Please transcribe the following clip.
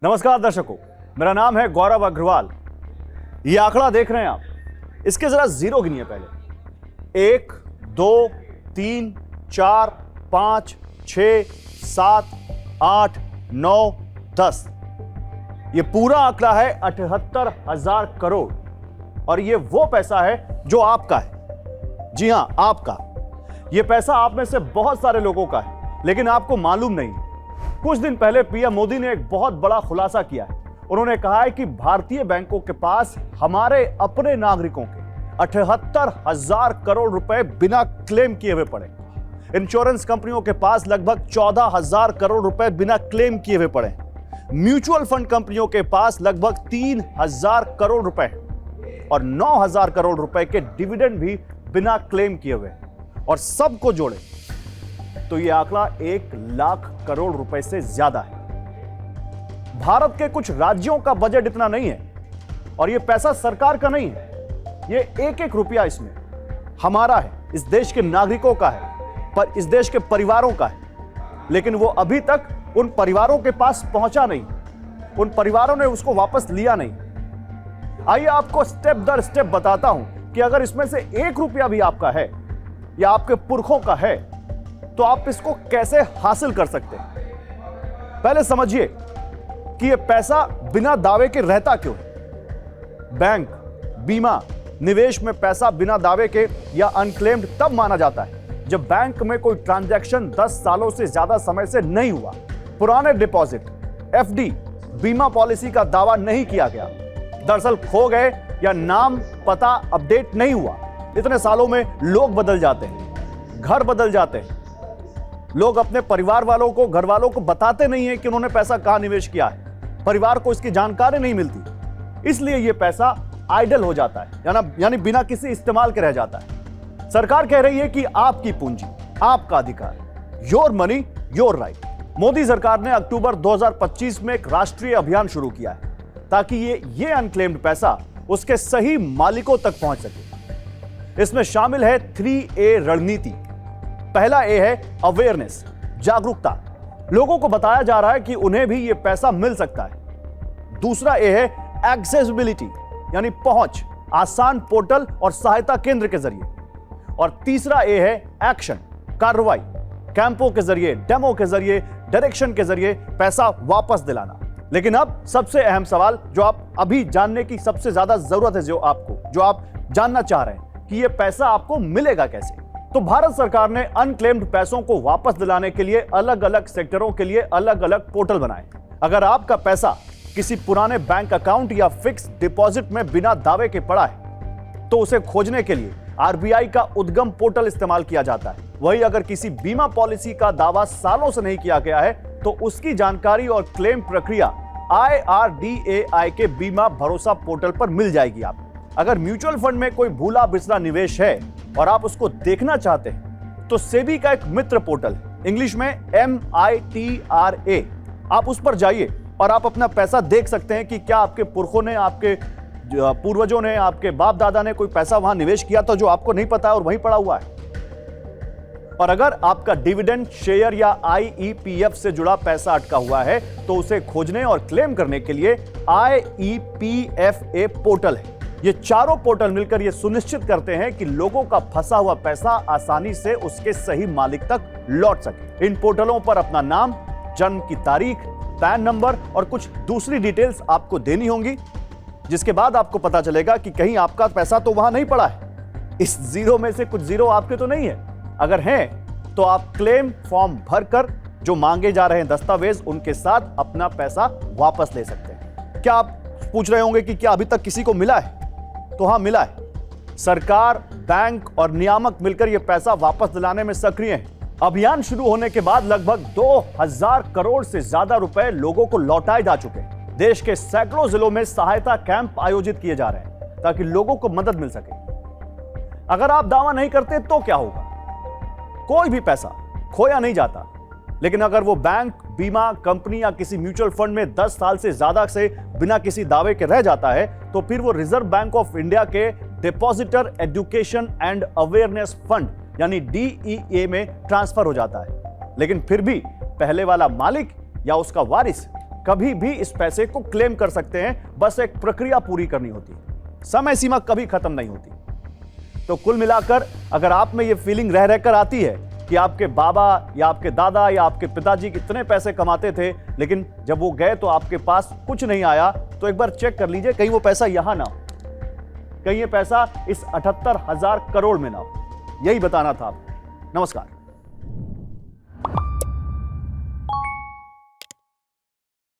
नमस्कार दर्शकों, मेरा नाम है गौरव अग्रवाल। ये आंकड़ा देख रहे हैं आप, इसके जरा जीरो गिनिए पहले। 1 2 3 4 5 6 7 8 9 10। ये पूरा आंकड़ा है 78,000 करोड़। और ये वो पैसा है जो आपका है। जी हां, आपका। ये पैसा आप में से बहुत सारे लोगों का है, लेकिन आपको मालूम नहीं। कुछ दिन पहले पीएम मोदी ने एक बहुत बड़ा खुलासा किया है। उन्होंने कहा है कि भारतीय बैंकों के पास हमारे अपने नागरिकों के 78,000 करोड़ रुपए बिना क्लेम किए हुए पड़े। इंश्योरेंस कंपनियों के पास लगभग 14,000 करोड़ रुपए बिना क्लेम किए हुए पड़े। म्यूचुअल फंड कंपनियों के पास लगभग 3,000 करोड़ रुपए और 9,000 करोड़ रुपए के डिविडेंड भी बिना क्लेम किए हुए। और सबको जोड़े तो यह आंकड़ा 1,00,000 करोड़ रुपए से ज्यादा है। भारत के कुछ राज्यों का बजट इतना नहीं है, और यह पैसा सरकार का नहीं है। यह एक एक रुपया इसमें हमारा है, इस देश के नागरिकों का है, पर इस देश के परिवारों का है। लेकिन वो अभी तक उन परिवारों के पास पहुंचा नहीं, उन परिवारों ने उसको वापस लिया नहीं। आइए आपको स्टेप दर स्टेप बताता हूं कि अगर इसमें से 1 रुपया भी आपका है या आपके पुरखों का है तो आप इसको कैसे हासिल कर सकते हैं। पहले समझिए कि यह पैसा बिना दावे के रहता क्यों है। बैंक, बीमा, निवेश में पैसा बिना दावे के या अनक्लेम्ड तब माना जाता है जब बैंक में कोई ट्रांजैक्शन 10 सालों से ज्यादा समय से नहीं हुआ, पुराने डिपॉजिट, एफडी, बीमा पॉलिसी का दावा नहीं किया गया, दरअसल खो गए या नाम पता अपडेट नहीं हुआ। इतने सालों में लोग बदल जाते हैं, घर बदल जाते हैं, लोग अपने परिवार वालों को, घर वालों को बताते नहीं है कि उन्होंने पैसा कहां निवेश किया है। परिवार को इसकी जानकारी नहीं मिलती, इसलिए यह पैसा आइडल हो जाता है, यानी बिना किसी इस्तेमाल के रह जाता है। सरकार कह रही है कि आपकी पूंजी, आपका अधिकार, your money your right. Modi सरकार ने अक्टूबर 2025 में एक राष्ट्रीय अभियान शुरू किया है ताकि ये अनक्लेम्ड पैसा उसके सही मालिकों तक पहुंच सके। इसमें शामिल है 3A रणनीति। पहला ए है अवेयरनेस, जागरूकता। लोगों को बताया जा रहा है कि उन्हें भी यह पैसा मिल सकता है। दूसरा ए है एक्सेसिबिलिटी, यानी पहुंच, आसान पोर्टल और सहायता केंद्र के जरिए। और तीसरा ए है एक्शन, कार्रवाई, कैंपों के जरिए, डेमो के जरिए, डायरेक्शन के जरिए पैसा वापस दिलाना। लेकिन अब सबसे अहम सवाल जो आप अभी जानने की सबसे ज्यादा जरूरत है, जो आप जानना चाह रहे हैं कि यह पैसा आपको मिलेगा कैसे। तो भारत सरकार ने अनक्लेम्ड पैसों को वापस दिलाने के लिए अलग अलग सेक्टरों के लिए अलग अलग पोर्टल बनाए। अगर आपका पैसा किसी पुराने बैंक अकाउंट या फिक्स डिपॉजिट में बिना दावे के पड़ा है तो उसे खोजने के लिए आरबीआई का उद्गम पोर्टल इस्तेमाल किया जाता है। वहीं अगर किसी बीमा पॉलिसी का दावा सालों से नहीं किया गया है तो उसकी जानकारी और क्लेम प्रक्रिया IRDAI के बीमा भरोसा पोर्टल पर मिल जाएगी। आप अगर म्यूचुअल फंड में कोई भूला बिसरा निवेश है और आप उसको देखना चाहते हैं तो सेबी का एक मित्र पोर्टल है, इंग्लिश में MITRA। आप उस पर जाइए और आप अपना पैसा देख सकते हैं कि क्या आपके पुरखों ने, आपके पूर्वजों ने, आपके बाप दादा ने कोई पैसा वहां निवेश किया था जो आपको नहीं पता है और वहीं पड़ा हुआ है। और अगर आपका डिविडेंड, शेयर या IEPF से जुड़ा पैसा अटका हुआ है तो उसे खोजने और क्लेम करने के लिए IEPFA पोर्टल है। ये चारों पोर्टल मिलकर ये सुनिश्चित करते हैं कि लोगों का फंसा हुआ पैसा आसानी से उसके सही मालिक तक लौट सके। इन पोर्टलों पर अपना नाम, जन्म की तारीख, पैन नंबर और कुछ दूसरी डिटेल्स आपको देनी होंगी, जिसके बाद आपको पता चलेगा कि कहीं आपका पैसा तो वहां नहीं पड़ा है। इस जीरो में से कुछ जीरो आपके तो नहीं है। अगर हैं तो आप क्लेम फॉर्म भरकर जो मांगे जा रहे हैं दस्तावेज, उनके साथ अपना पैसा वापस ले सकते हैं। क्या आप पूछ रहे होंगे कि क्या अभी तक किसी को मिला है? तो हां, मिला है। सरकार, बैंक और नियामक मिलकर यह पैसा वापस दिलाने में सक्रिय हैं। अभियान शुरू होने के बाद लगभग 2,000 करोड़ से ज्यादा रुपए लोगों को लौटाए जा चुके हैं। देश के सैकड़ों जिलों में सहायता कैंप आयोजित किए जा रहे हैं ताकि लोगों को मदद मिल सके। अगर आप दावा नहीं करते तो क्या होगा? कोई भी पैसा खोया नहीं जाता, लेकिन अगर वो बैंक, बीमा कंपनी या किसी म्यूचुअल फंड में 10 साल से ज्यादा से बिना किसी दावे के रह जाता है तो फिर वो रिजर्व बैंक ऑफ इंडिया के depositor education and awareness fund यानी DEA में ट्रांसफर हो जाता है। लेकिन फिर भी पहले वाला मालिक या उसका वारिस कभी भी इस पैसे को क्लेम कर सकते हैं, बस एक प्रक्रिया पूरी करनी होती है। समय सीमा कभी खत्म नहीं होती। तो कुल मिलाकर अगर आप में यह फीलिंग रह रहकर आती है कि आपके बाबा या आपके दादा या आपके पिताजी कितने पैसे कमाते थे, लेकिन जब वो गए तो आपके पास कुछ नहीं आया, तो एक बार चेक कर लीजिए कहीं वो पैसा यहां ना हो, कहीं ये पैसा इस 78,000 करोड़ में ना हो। यही बताना था आपको। नमस्कार।